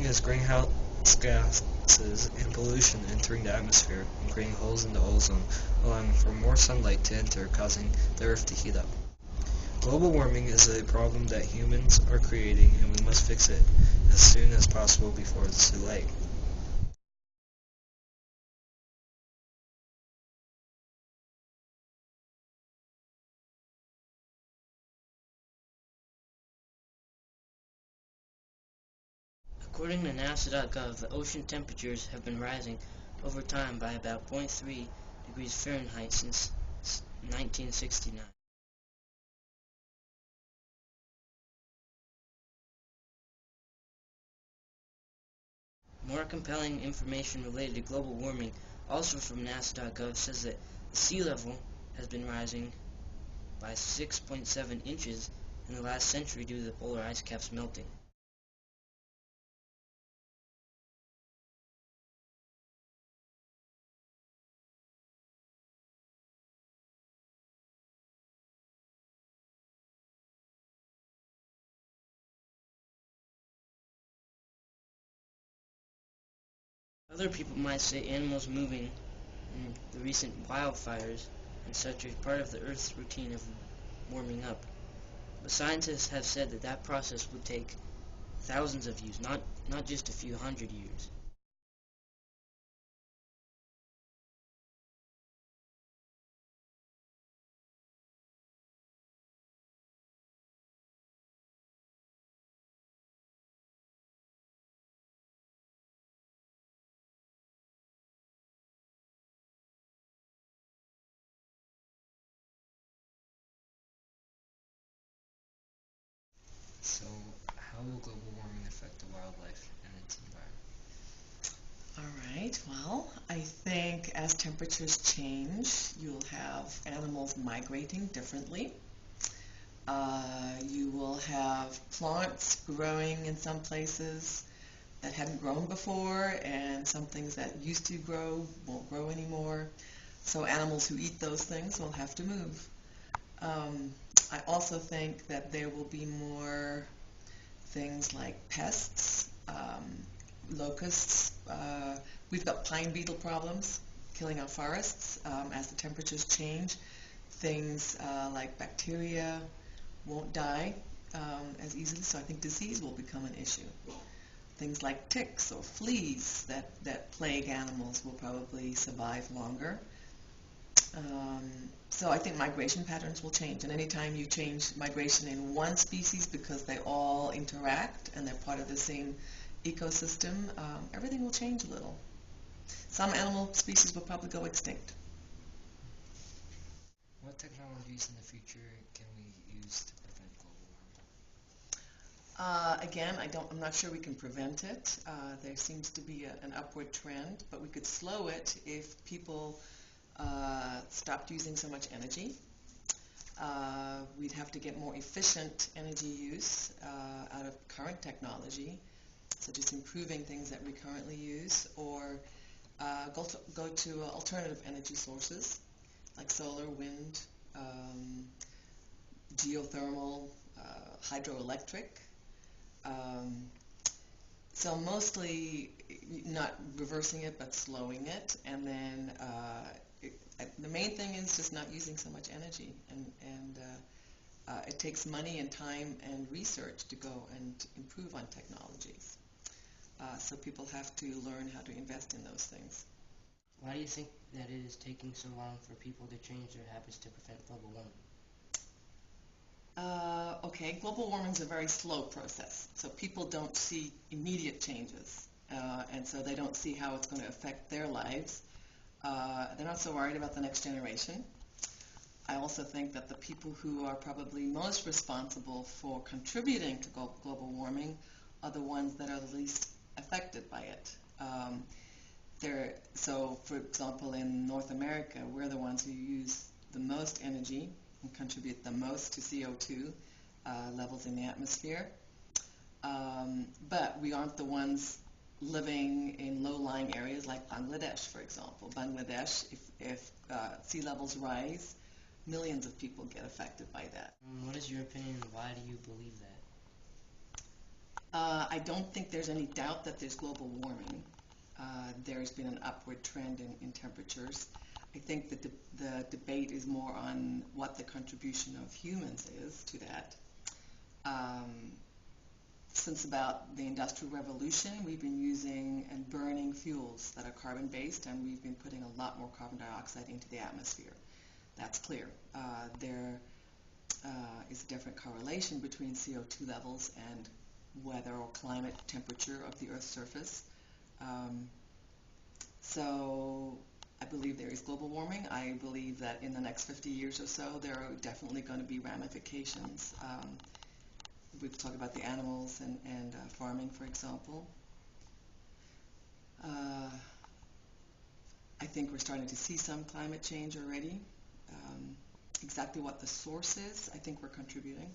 is greenhouse gases and pollution entering the atmosphere and creating holes in the ozone, allowing for more sunlight to enter, causing the Earth to heat up. Global warming is a problem that humans are creating, and we must fix it as soon as possible before it's too late. According to NASA.gov, the ocean temperatures have been rising over time by about 0.3 degrees Fahrenheit since 1969. More compelling information related to global warming, also from NASA.gov, says that the sea level has been rising by 6.7 inches in the last century due to the polar ice caps melting. Other people might say animals moving and the recent wildfires and such are part of the Earth's routine of warming up. But scientists have said that that process would take thousands of years, not just a few hundred years. So, how will global warming affect the wildlife and its environment? All right, well, I think as temperatures change, you'll have animals migrating differently. You will have plants growing in some places that hadn't grown before, and some things that used to grow won't grow anymore. So animals who eat those things will have to move. Um, I also think that there will be more things like pests, locusts. We've got pine beetle problems killing our forests as the temperatures change. Things like bacteria won't die as easily, so I think disease will become an issue. Things like ticks or fleas that plague animals will probably survive longer. So I think migration patterns will change, and anytime you change migration in one species because they all interact and they're part of the same ecosystem, everything will change a little. Some animal species will probably go extinct. What technologies in the future can we use to prevent global Again, I'm not sure we can prevent it. There seems to be an upward trend, but we could slow it if people stopped using so much energy. We'd have to get more efficient energy use out of current technology, such as improving things that we currently use, or go to alternative energy sources like solar, wind, geothermal, hydroelectric. Um, so mostly not reversing it, but slowing it, and then the main thing is just not using so much energy, and it takes money and time and research to go and improve on technologies. So people have to learn how to invest in those things. Why do you think that it is taking so long for people to change their habits to prevent global warming? Okay, global warming is a very slow process, so people don't see immediate changes, and so they don't see how it's going to affect their lives. They're not so worried about the next generation. I also think that the people who are probably most responsible for contributing to global warming are the ones that are the least affected by it. So, for example, in North America, we're the ones who use the most energy and contribute the most to CO2 levels in the atmosphere. But we aren't the ones living in low-lying areas like Bangladesh, for example. Bangladesh, if sea levels rise, millions of people get affected by that. What is your opinion, and why do you believe that? I don't think there's any doubt that there's global warming. There's been an upward trend in temperatures. I think that the debate is more on what the contribution of humans is to that. Since about the Industrial Revolution, we've been using and burning fuels that are carbon-based, and we've been putting a lot more carbon dioxide into the atmosphere. That's clear. There is a different correlation between CO2 levels and weather or climate temperature of the Earth's surface. So I believe there is global warming. I believe that in the next 50 years or so, there are definitely going to be ramifications. We've talked about the animals and farming, for example. I think we're starting to see some climate change already. Exactly what the source is, I think we're contributing.